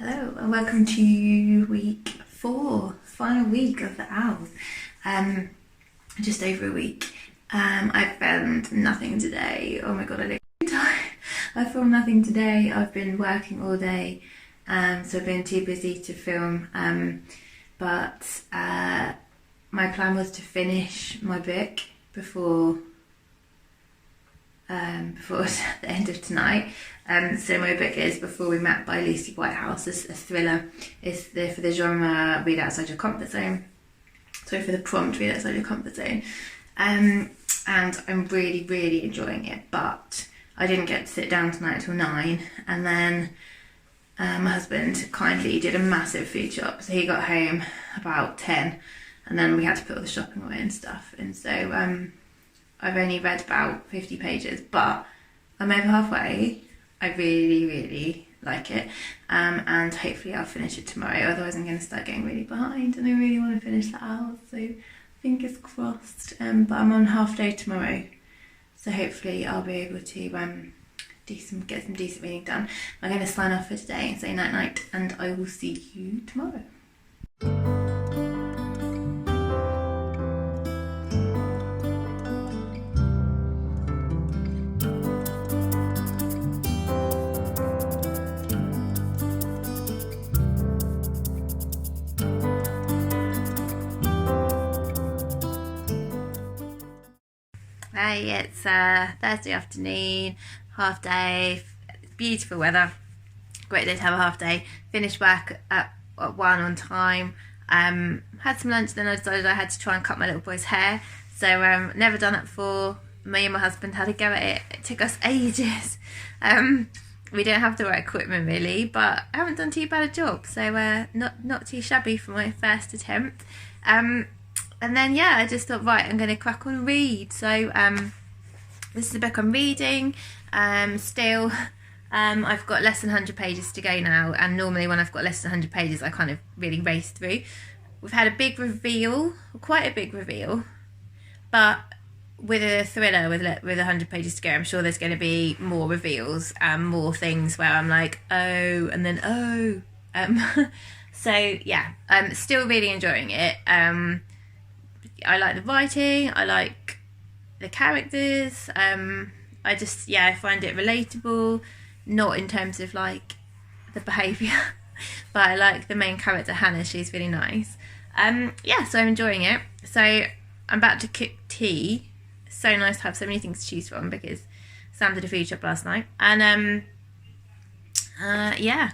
Hello and welcome to week 4, final week of the O.W.L.s. Just over a week. I filmed nothing today. Oh my god, I look tired. I filmed nothing today. I've been working all day, so I've been too busy to film. But my plan was to finish my book before the end of tonight. So my book is Before We Met by Lucie Whitehouse. It's a thriller. It's for the genre read outside your comfort zone. So for the prompt, read outside your comfort zone. And I'm really, really enjoying it. But I didn't get to sit down tonight till 9. And then my husband kindly did a massive food shop. So he got home about 10. And then we had to put all the shopping away and stuff. And so I've only read about 50 pages, but I'm over halfway. I really, really like it, and hopefully I'll finish it tomorrow. Otherwise, I'm going to start getting really behind, and I really want to finish the O.W.L.s. So fingers crossed. But I'm on half day tomorrow, so hopefully I'll be able to get some decent reading done. I'm going to sign off for today and say night night, and I will see you tomorrow. Hey, it's Thursday afternoon, half day, beautiful weather, great day to have a half day. Finished work at 1 on time, had some lunch, then I decided I had to try and cut my little boy's hair. So never done it before. Me and my husband had a go at it. It took us ages. We don't have the right equipment really, but I haven't done too bad a job, so not too shabby for my first attempt. And then, yeah, I just thought, right, I'm going to crack on and read. So this is a book I'm reading. Still, I've got less than 100 pages to go now. And normally when I've got less than 100 pages, I kind of really race through. We've had a big reveal, quite a big reveal. But with a thriller with 100 pages to go, I'm sure there's going to be more reveals and more things where I'm like, oh, and then oh. So, yeah, I'm still really enjoying it. I like the writing, I like the characters, I find it relatable, not in terms of like the behaviour, but I like the main character Hannah, she's really nice. So I'm enjoying it. So I'm about to cook tea. So nice to have so many things to choose from because Sam did a food shop last night. And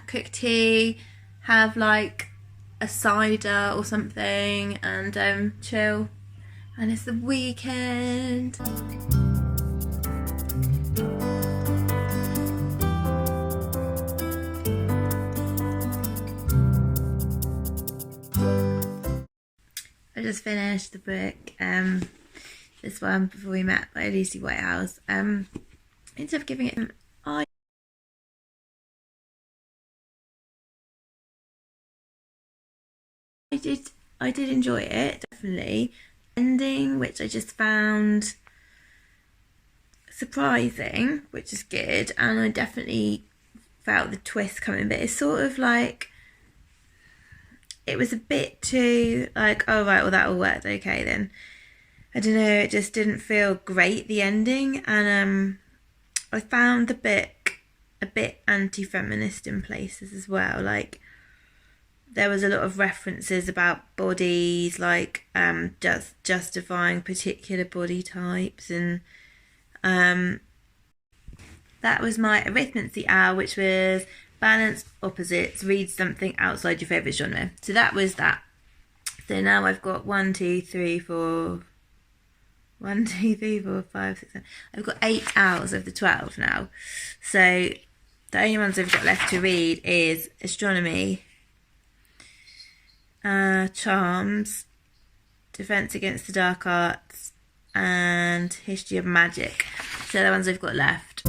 cook tea, have like a cider or something, and chill. And it's the weekend. I just finished the book, this one, Before We Met by Lucie Whitehouse. Instead of giving it I did enjoy it, definitely. Ending, which I just found surprising, which is good, and I definitely felt the twist coming, but it's sort of like it was a bit too like, oh right, well that all worked, okay then. I don't know, it just didn't feel great, the ending, and I found the book a bit anti-feminist in places as well. Like there was a lot of references about bodies, like just justifying particular body types, and that was my arithmancy hour, which was balance opposites, read something outside your favourite genre. So that was that. So now I've got 1, 2, 3, 4, 5, 6, 7. I've got 8 hours of the 12 now. So the only ones I've got left to read is astronomy, charms, defense against the dark arts, and history of magic. So the ones I've got left.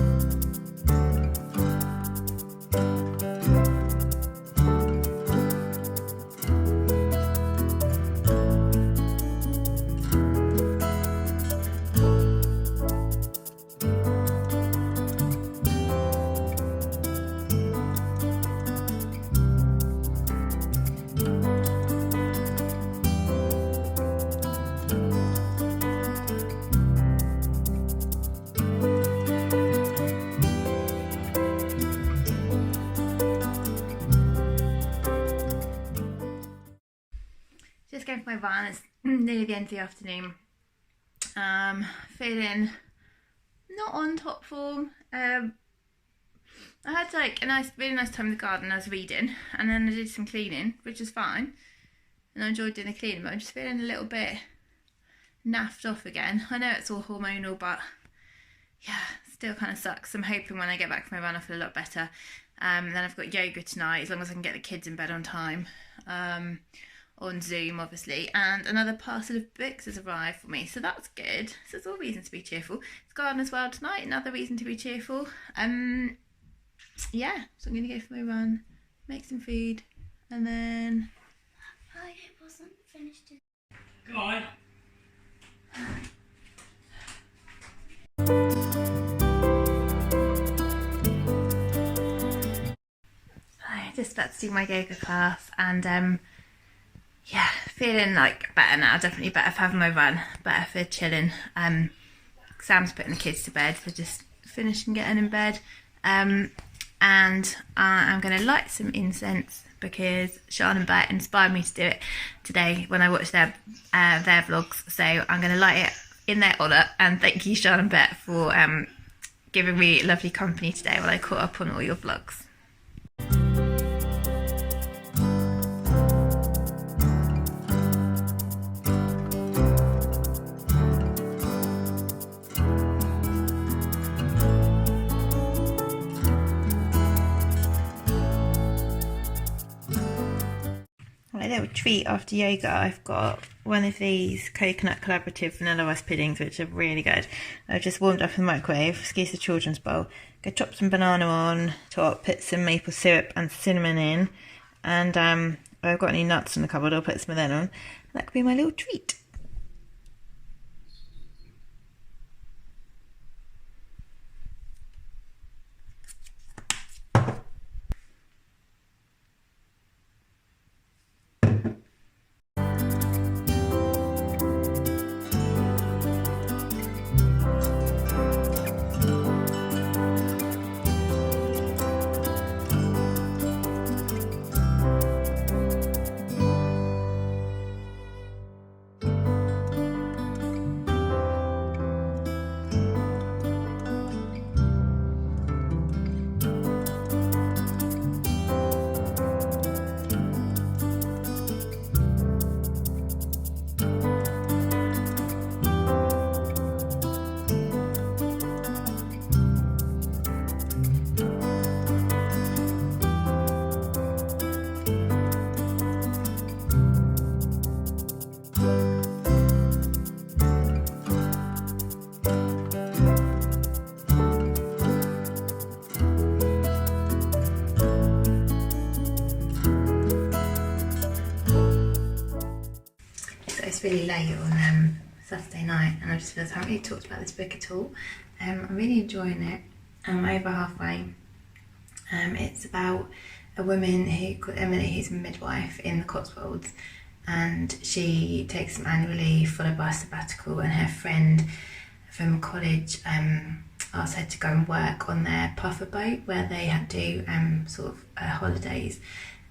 going for my run. It's nearly the end of the afternoon. Feeling not on top form. I had like a really nice time in the garden. I was reading, and then I did some cleaning, which was fine, and I enjoyed doing the cleaning. But I'm just feeling a little bit naffed off again. I know it's all hormonal, but yeah, still kind of sucks. I'm hoping when I get back from my run I feel a lot better. Then I've got yoga tonight, as long as I can get the kids in bed on time, on Zoom obviously, and another parcel of books has arrived for me, so that's good. So it's all reasons to be cheerful. It's garden as well tonight, another reason to be cheerful. Yeah, so I'm going to go for my run, make some food, and then... I wasn't finished it. Go on. I'm just about to do my yoga class, and yeah, feeling like better now, definitely better for having my run, better for chilling. Sam's putting the kids to bed, so just finishing getting in bed. And I'm going to light some incense because Sean and Bet inspired me to do it today when I watched their vlogs. So I'm going to light it in their honour, and thank you, Sean and Bet, for giving me lovely company today while I caught up on all your vlogs. My little treat after yoga, I've got one of these coconut collaborative vanilla rice puddings, which are really good. I've just warmed up in the microwave, excuse the children's bowl. Go chop some banana on top, put some maple syrup and cinnamon in, and if I've got any nuts in the cupboard, I'll put some of them on. That could be my little treat. It's really late on Saturday night, and I just realised I haven't really talked about this book at all. I'm really enjoying it. I'm over halfway. It's about a woman called Emily, who's a midwife in the Cotswolds, and she takes some annual leave followed by a sabbatical, and her friend from college asked her to go and work on their puffer boat where they had to sort of holidays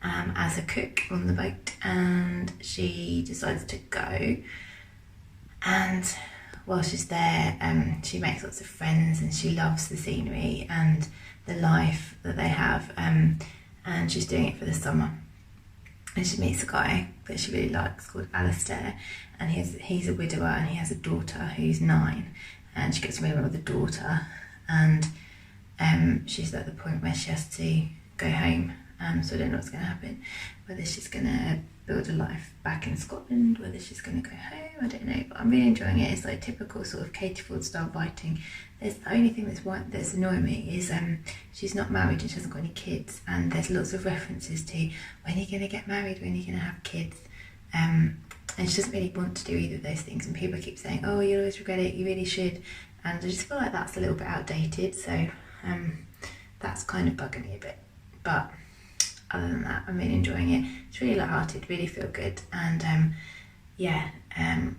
as a cook on the boat, and she decides to go. And while she's there, she makes lots of friends, and she loves the scenery and the life that they have, and she's doing it for the summer. And she meets a guy that she really likes called Alistair, and he's a widower, and he has a daughter who's 9, and she gets married with the daughter, and she's at the point where she has to go home. So I don't know what's going to happen, whether she's going to build a life back in Scotland, whether she's going to go home, I don't know, but I'm really enjoying it. It's like typical sort of Katie Fforde style writing. The only thing that's annoying me is she's not married and she hasn't got any kids, and there's lots of references to when are you going to get married, when are you going to have kids, and she doesn't really want to do either of those things, and people keep saying, oh, you'll always regret it, you really should, and I just feel like that's a little bit outdated, so that's kind of bugging me a bit. But other than that, I'm really enjoying it. It's really light-hearted, really feel good, and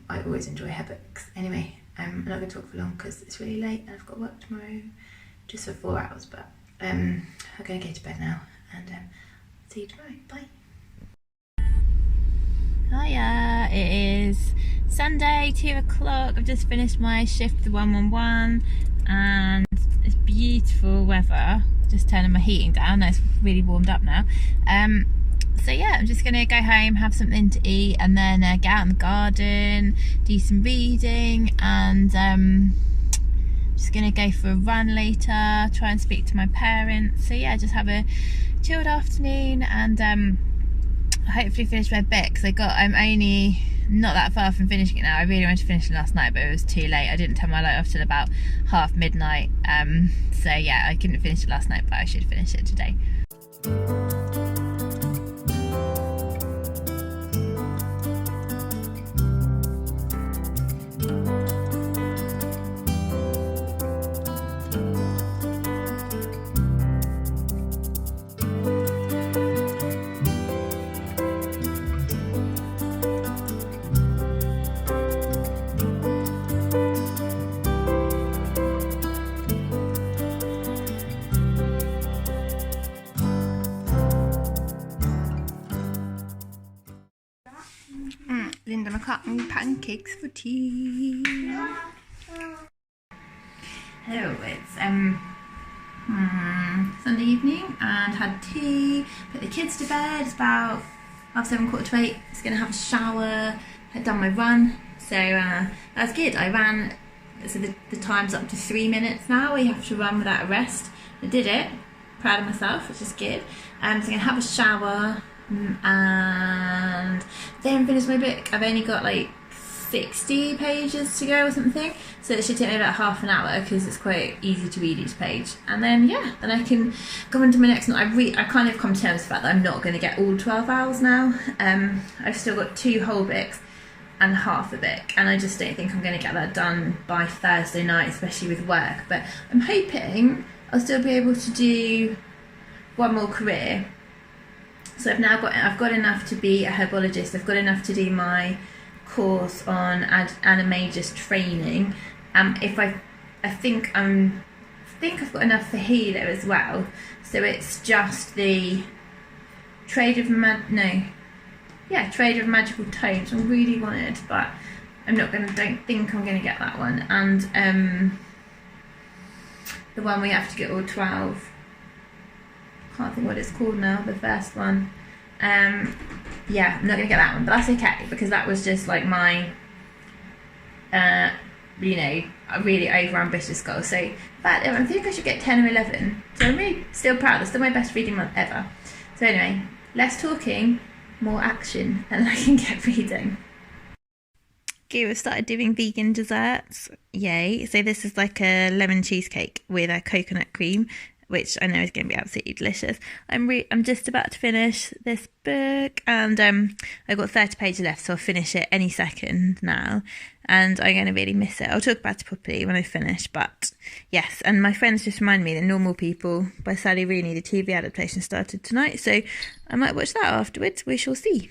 I always enjoy her books. Anyway, I'm not going to talk for long because it's really late and I've got work tomorrow just for 4 hours, but I'm going to go to bed now, and see you tomorrow. Bye. Hiya, It is Sunday, 2 o'clock. I've just finished my shift, the 111, and it's beautiful weather. Just turning my heating down. It's really warmed up now. So yeah, I'm just gonna go home, have something to eat, and then get out in the garden, do some reading, and just gonna go for a run later, try and speak to my parents. So yeah, just have a chilled afternoon, and hopefully finish my book, because I'm only not that far from finishing it now. I really wanted to finish it last night, but it was too late. I didn't turn my light off till about midnight. So yeah, I couldn't finish it last night, but I should finish it today. Linda McCartney pancakes for tea. Hello, it's Sunday evening, and had tea, put the kids to bed. It's about 7:30, 8:15. Just gonna have a shower, had done my run, so that's good. I ran, so the time's up to 3 minutes now. We have to run without a rest. I did it, proud of myself, which is good. So I'm gonna have a shower and then finish my book. I've only got like 60 pages to go or something, so it should take me about half an hour, because it's quite easy to read each page. And then yeah, then I can go into my next one. I kind of come to terms with the fact that I'm not going to get all 12 hours now. I've still got 2 whole books and half a book, and I just don't think I'm going to get that done by Thursday night, especially with work. But I'm hoping I'll still be able to do one more career. So I've got enough to be a herbologist. I've got enough to do my course on animagus training. I think I've got enough for healer as well. So it's just the trade of magical tomes. I really wanted, but don't think I'm gonna get that one. And the one we have to get all 12. Can't think what it's called now, the first one. Yeah, I'm not gonna get that one, but that's okay, because that was just like my a really over ambitious goal. So in fact, I think I should get 10 or 11, so I'm really still proud. It's still my best reading month ever. So anyway, less talking, more action, and I can get reading. Okay, we've started doing vegan desserts, yay. So this is like a lemon cheesecake with a coconut cream, which I know is going to be absolutely delicious. I'm just about to finish this book, and I've got 30 pages left, so I'll finish it any second now, and I'm going to really miss it. I'll talk about it properly when I finish, but yes. And my friends just reminded me that Normal People by Sally Rooney, the TV adaptation, started tonight, so I might watch that afterwards. We shall see.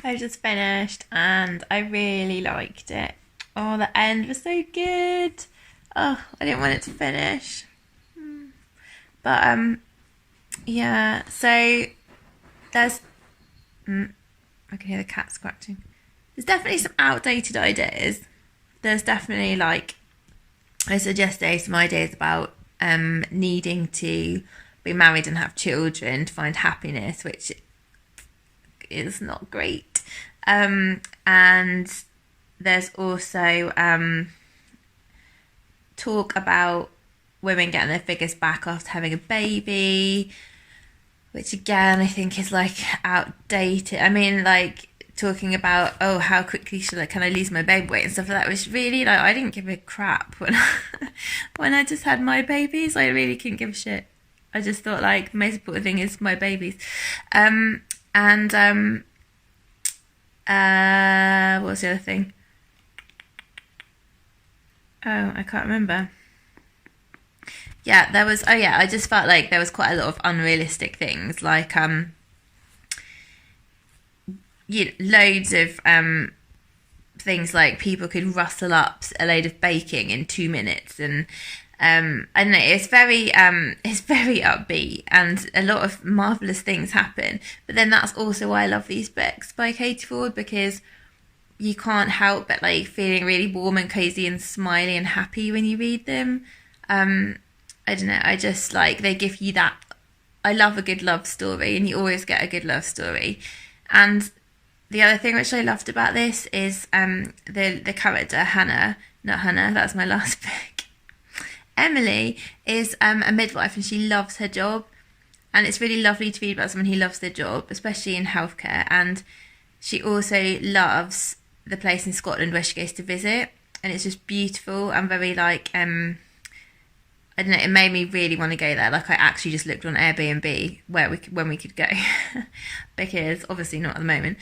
I just finished, and I really liked it. Oh, the end was so good. Oh, I didn't want it to finish. But yeah, so there's I can hear the cat scratching. There's definitely some outdated ideas. There's definitely, like, I suggested some ideas about needing to be married and have children to find happiness, which is not great. And there's also talk about women getting their figures back after having a baby, which again I think is like outdated. I mean, like, talking about, oh, how quickly can I lose my baby weight and stuff like that, which really, like, I didn't give a crap when I just had my babies. I really couldn't give a shit. I just thought, like, the most important thing is my babies. What was the other thing? Oh, I can't remember. Yeah, there was, I just felt like there was quite a lot of unrealistic things, like loads of things like people could rustle up a load of baking in 2 minutes, and I don't know, it's very upbeat, and a lot of marvellous things happen. But then that's also why I love these books by Katie Fforde, because you can't help but like feeling really warm and cozy and smiley and happy when you read them. I don't know, I just like, they give you that. I love a good love story, and you always get a good love story. And the other thing which I loved about this is the character Hannah, not Hannah, that's my last book. Emily is a midwife, and she loves her job, and it's really lovely to read about someone who loves their job, especially in healthcare. And she also loves the place in Scotland where she goes to visit, and it's just beautiful and very like I don't know, it made me really want to go there. Like, I actually just looked on Airbnb when we could go, because obviously not at the moment,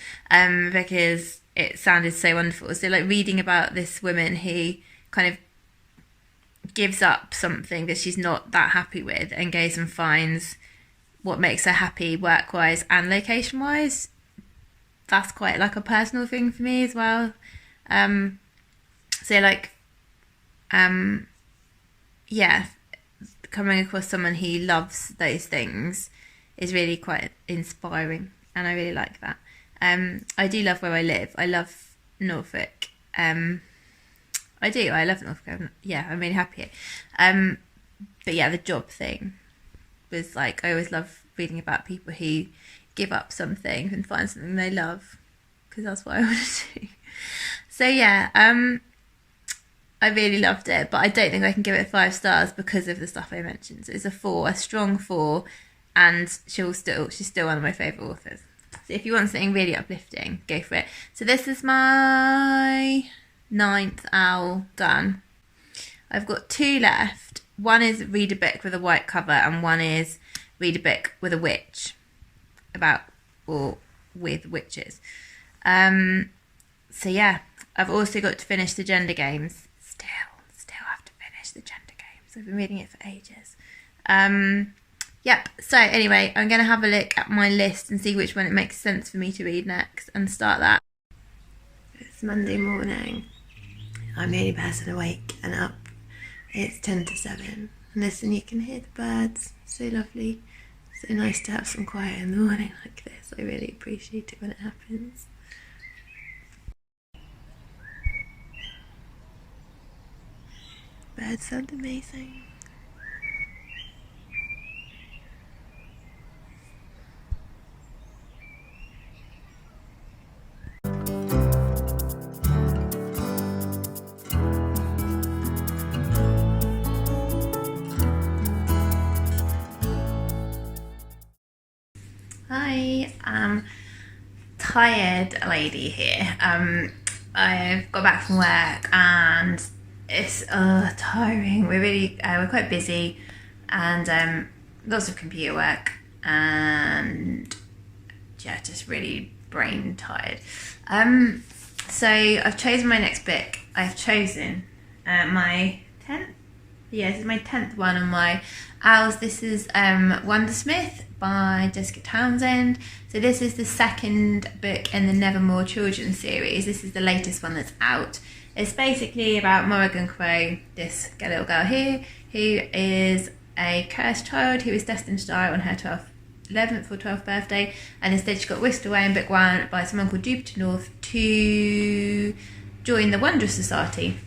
because it sounded so wonderful. So like reading about this woman who kind of gives up something that she's not that happy with and goes and finds what makes her happy work-wise and location-wise, that's quite like a personal thing for me as well. So like, yeah, coming across someone who loves those things is really quite inspiring, and I really like that. I do love where I live. I love Norfolk. I love Norfolk. Yeah, I'm really happy here. But yeah, the job thing was like, I always love reading about people who give up something and find something they love, because that's what I want to do. So yeah, I really loved it, but I don't think I can give it 5 stars because of the stuff I mentioned. So it's a 4, a strong 4, and she's still one of my favourite authors. So if you want something really uplifting, go for it. So this is my 9th owl done. I've got 2 left. One is read a book with a white cover, and one is read a book with a witch, about or with witches. So yeah, I've also got to finish the gender games. Still have to finish the gender games. I've been reading it for ages. Yep. So anyway, I'm going to have a look at my list and see which one it makes sense for me to read next and start that. It's Monday morning. I'm the only person awake and up. It's 10 to 7. And listen, you can hear the birds. So lovely. So nice to have some quiet in the morning like this. I really appreciate it when it happens. Birds sound amazing. Hi, tired lady here. I've got back from work and it's tiring. We're quite busy, and lots of computer work, and yeah, just really brain tired. So I've chosen my next book. I've chosen my 10th. Yeah, this is my 10th one on my O.W.L.s. This is Wundersmith by Jessica Townsend. So this is the second book in the Nevermore children's series. This is the latest one that's out. It's basically about Morrigan Crow, this little girl here, who is a cursed child who is destined to die on her 11th or 12th birthday, and instead she got whisked away in book 1 by someone called Jupiter North to join the Wondrous Society.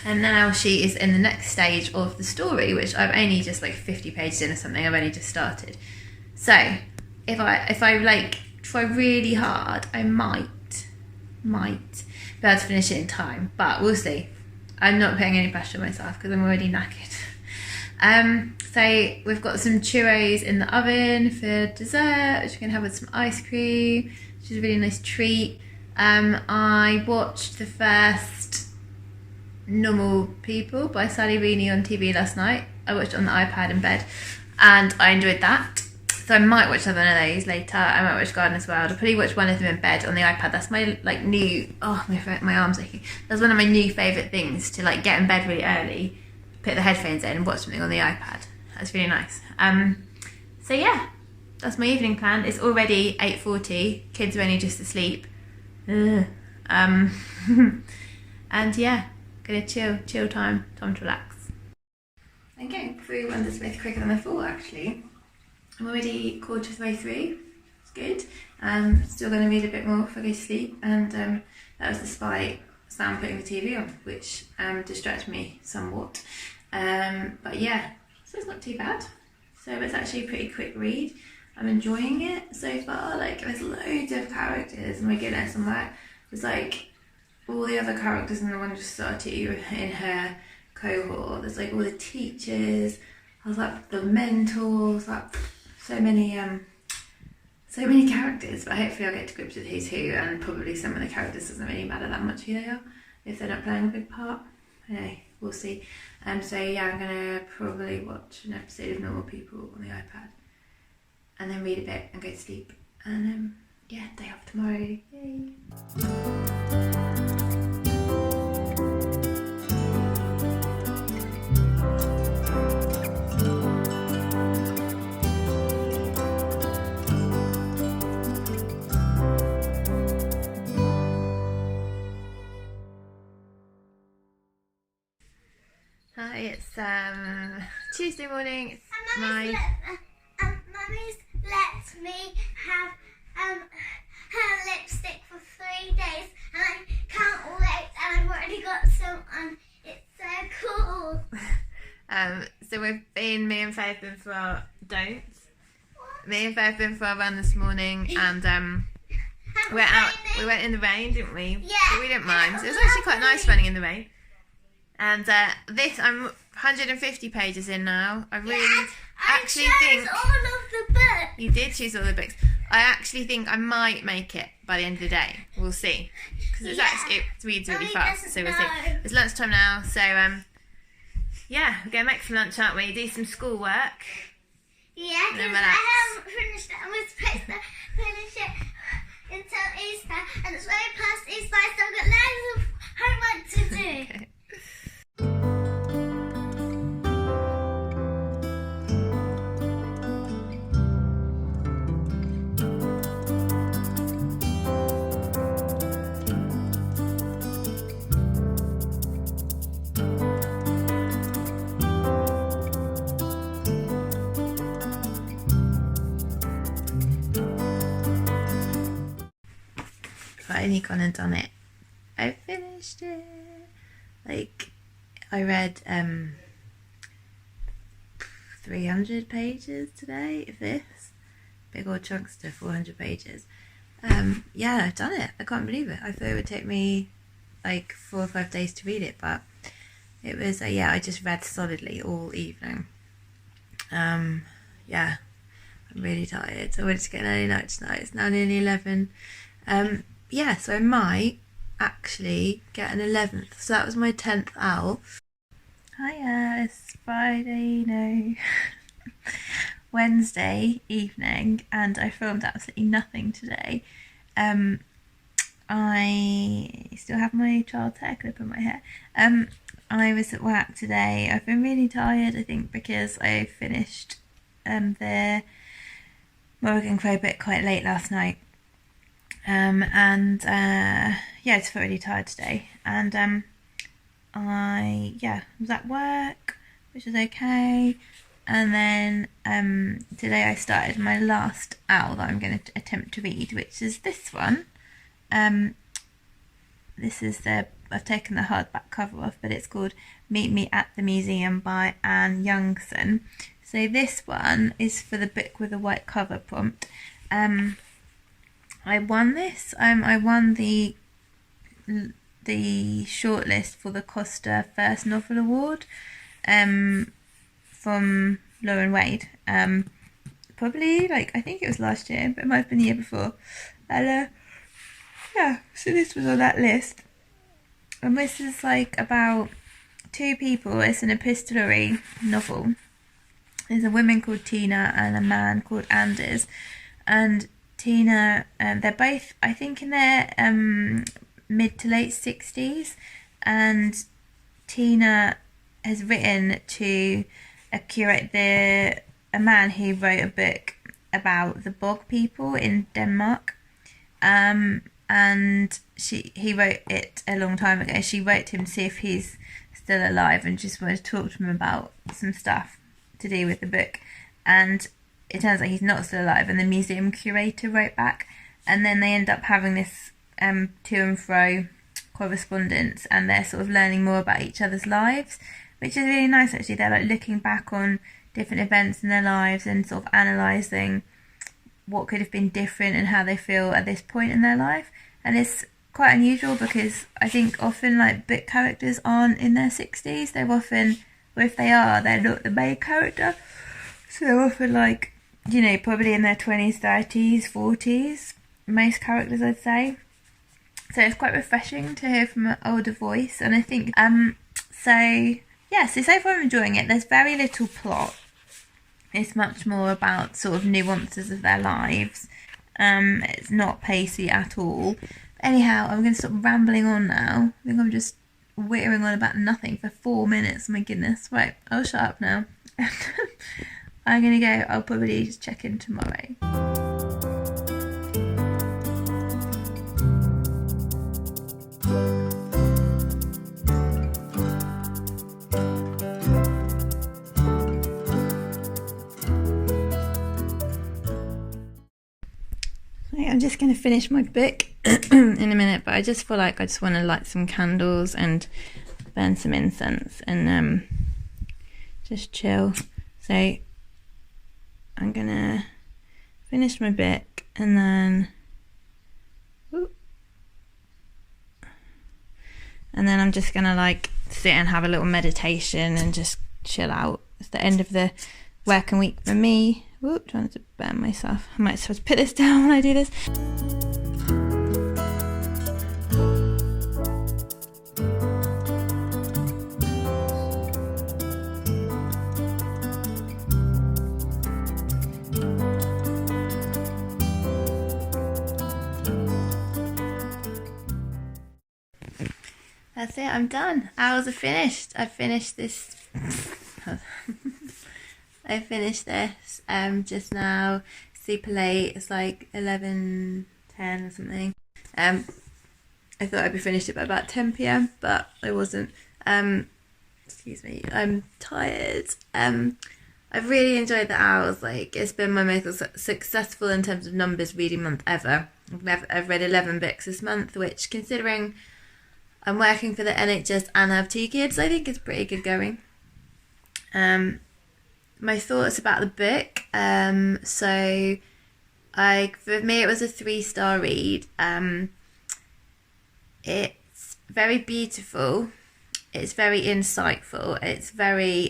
And now she is in the next stage of the story, which I've only just like 50 pages in or something. I've only just started. So if I try really hard, I might be able to finish it in time, but we'll see. I'm not putting any pressure on myself because I'm already knackered. So we've got some churros in the oven for dessert, which we're gonna have with some ice cream, which is a really nice treat. I watched the first Normal People by Sally Rooney on TV last night. I watched it on the iPad in bed, and I enjoyed that. So I might watch another one of those later. I might watch Gardener's World. I'll probably watch one of them in bed on the iPad. That's my like new, my arm's aching. That's one of my new favourite things, to like get in bed really early, put the headphones in and watch something on the iPad. That's really nice. So yeah, that's my evening plan. It's already 8:40. Kids are only just asleep. And yeah, gonna chill time to relax. I'm getting through Wundersmith quicker than I thought actually. I'm already quarter of the way through. It's good. Still going to read a bit more before I go to sleep, and that was despite Sam putting the TV on, which distracted me somewhat. But yeah, so it's not too bad. So it's actually a pretty quick read. I'm enjoying it so far. Like, there's loads of characters. Oh my goodness, I'm like, there's like all the other characters in the Wonder Society in her cohort. There's like all the teachers. I was like the mentors. Like so many characters. But hopefully I'll get to grips with who's who, and probably some of the characters doesn't really matter that much who they are if they're not playing a big part. Anyway, we'll see. So yeah, I'm gonna probably watch an episode of Normal People on the iPad, and then read a bit and go to sleep. And yeah, day off tomorrow. Yay! Hi, it's Tuesday morning. It's Mummy's let me have her lipstick for 3 days, and I can't wait, and I've already got some on. It's so cool. So me and Faye have been for our don'ts. Me and Faye have been for our run this morning, and we're out. We went in the rain, didn't we? Yeah. But we didn't mind. It was actually quite nice running in the rain. And I'm 150 pages in now. I really actually think all of the books. you did choose all the books. I actually think I might make it by the end of the day. We'll see, because it reads really fast. So we'll see. It's lunchtime now, so yeah, we're gonna make some lunch, aren't we? Do some schoolwork. Yeah, because I haven't finished it, and we're supposed to finish it until Easter, and it's way past Easter, so I've got loads of homework to do. Okay. Finally gone and done it. I finished it. Like, I read 300 pages today of this. Big old chunkster, 400 pages. Yeah, I've done it. I can't believe it. I thought it would take me like 4 or 5 days to read it, but it was, yeah, I just read solidly all evening. Yeah, I'm really tired, so I wanted to get an early night tonight. It's now nearly 11. Yeah, so I might actually get an 11th. So that was my 10th owl. Hiya, it's Friday, no, Wednesday evening, and I filmed absolutely nothing today. I still have my child's hair clip in my hair. I was at work today. I've been really tired, I think, because I finished the Morgan Crow bit quite late last night. Yeah, I just felt really tired today, and I was at work, which was okay, and then today I started my last owl that I'm going to attempt to read, which is this one. This is I've taken the hardback cover off, but it's called Meet Me at the Museum by Youngson. So this one is for the book with a white cover prompt. I won this. I won the shortlist for the Costa First Novel Award from Lauren Wade. Probably, like, I think it was last year, but it might have been the year before. And yeah, so this was on that list. And this is like about 2 people. It's an epistolary novel. There's a woman called Tina and a man called Anders. And Tina, they're both, I think, in their mid to late 60s, and Tina has written to a man who wrote a book about the bog people in Denmark, and he wrote it a long time ago. She wrote to him to see if he's still alive and just wanted to talk to him about some stuff to do with the book, and it turns out he's not still alive, and the museum curator wrote back, and then they end up having this to and fro correspondence, and they're sort of learning more about each other's lives, which is really nice actually. They're like looking back on different events in their lives and sort of analysing what could have been different and how they feel at this point in their life. And it's quite unusual because I think often like book characters aren't in their 60s. They're often, or if they are, they're not the main character. So they're often like, you know, probably in their 20s, 30s, 40s, most characters I'd say. So it's quite refreshing to hear from an older voice. And I think, so far I'm enjoying it. There's very little plot. It's much more about sort of nuances of their lives. It's not pacey at all. Anyhow, I'm going to stop rambling on now. I think I'm just whittering on about nothing for 4 minutes. My goodness. Right, I'll shut up now. I'm going to go. I'll probably just check in tomorrow. I'm just going to finish my book in a minute, but I just feel like I just want to light some candles and burn some incense and just chill. So I'm going to finish my book and then I'm just going to like sit and have a little meditation and just chill out. It's the end of the working week for me. Whoop, trying to burn myself. I might just put this down when I do this. That's it, I'm done. Hours are finished. I finished this. I finished this just now, super late. It's like 11:10 or something. I thought I'd be finished it by about 10 p.m, but I wasn't. Excuse me, I'm tired. I've really enjoyed the hours. Like, it's been my most successful in terms of numbers reading month ever. I've read 11 books this month, which, considering I'm working for the NHS and have 2 kids, I think is pretty good going. My thoughts about the book. For me it was a 3-star read. It's very beautiful. It's very insightful. It's very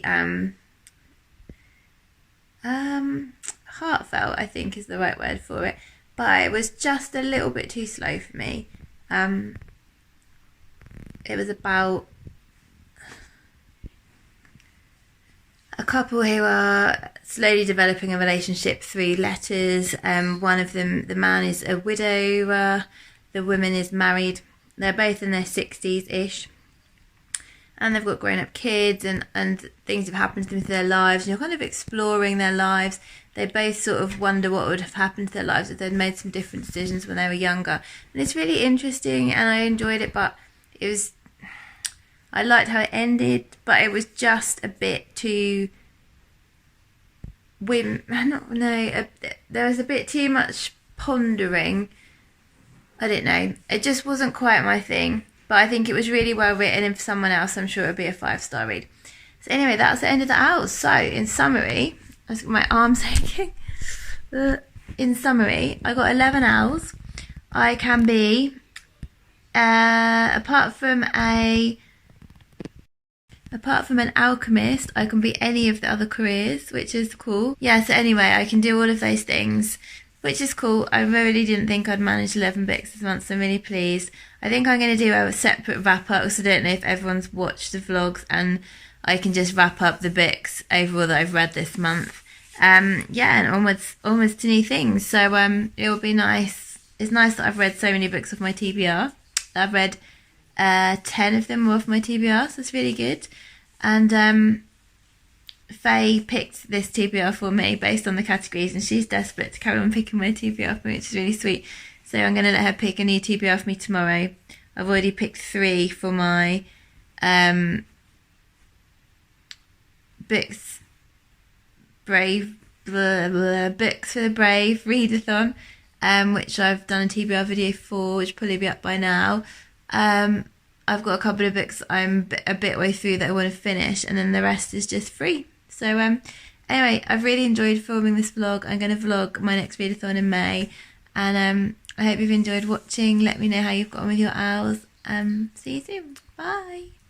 heartfelt, I think is the right word for it. But it was just a little bit too slow for me. It was about a couple who are slowly developing a relationship through letters. One of them, the man is a widower, the woman is married. They're both in their 60s-ish. And they've got grown-up kids and things have happened to them through their lives. And you're kind of exploring their lives. They both sort of wonder what would have happened to their lives if they'd made some different decisions when they were younger. And it's really interesting and I enjoyed it, but I liked how it ended, but it was just a bit too there was a bit too much pondering. I don't know. It just wasn't quite my thing, but I think it was really well written, and for someone else, I'm sure it would be a 5-star read. So anyway, that's the end of the O.W.L.s. So in summary, my arm's aching. In summary, I got 11 O.W.L.s. I can be, apart from an alchemist, I can be any of the other careers, which is cool. Yeah, so anyway, I can do all of those things, which is cool. I really didn't think I'd manage 11 books this month, so I'm really pleased. I think I'm going to do a separate wrap-up, because I don't know if everyone's watched the vlogs, and I can just wrap up the books overall that I've read this month. And onwards to new things. So it will be nice. It's nice that I've read so many books off my TBR. I've read 10 of them were off my TBR, so it's really good. And Faye picked this TBR for me based on the categories, and she's desperate to carry on picking my TBR for me, which is really sweet. So I'm going to let her pick a new TBR for me tomorrow. I've already picked 3 for my Books Brave, Books for the Brave Readathon, which I've done a TBR video for, which will probably be up by now. I've got a couple of books I'm a bit way through that I want to finish, and then the rest is just free. So anyway, I've really enjoyed filming this vlog. I'm going to vlog my next readathon in May, and I hope you've enjoyed watching. Let me know how you've got on with your owls. See you soon. Bye.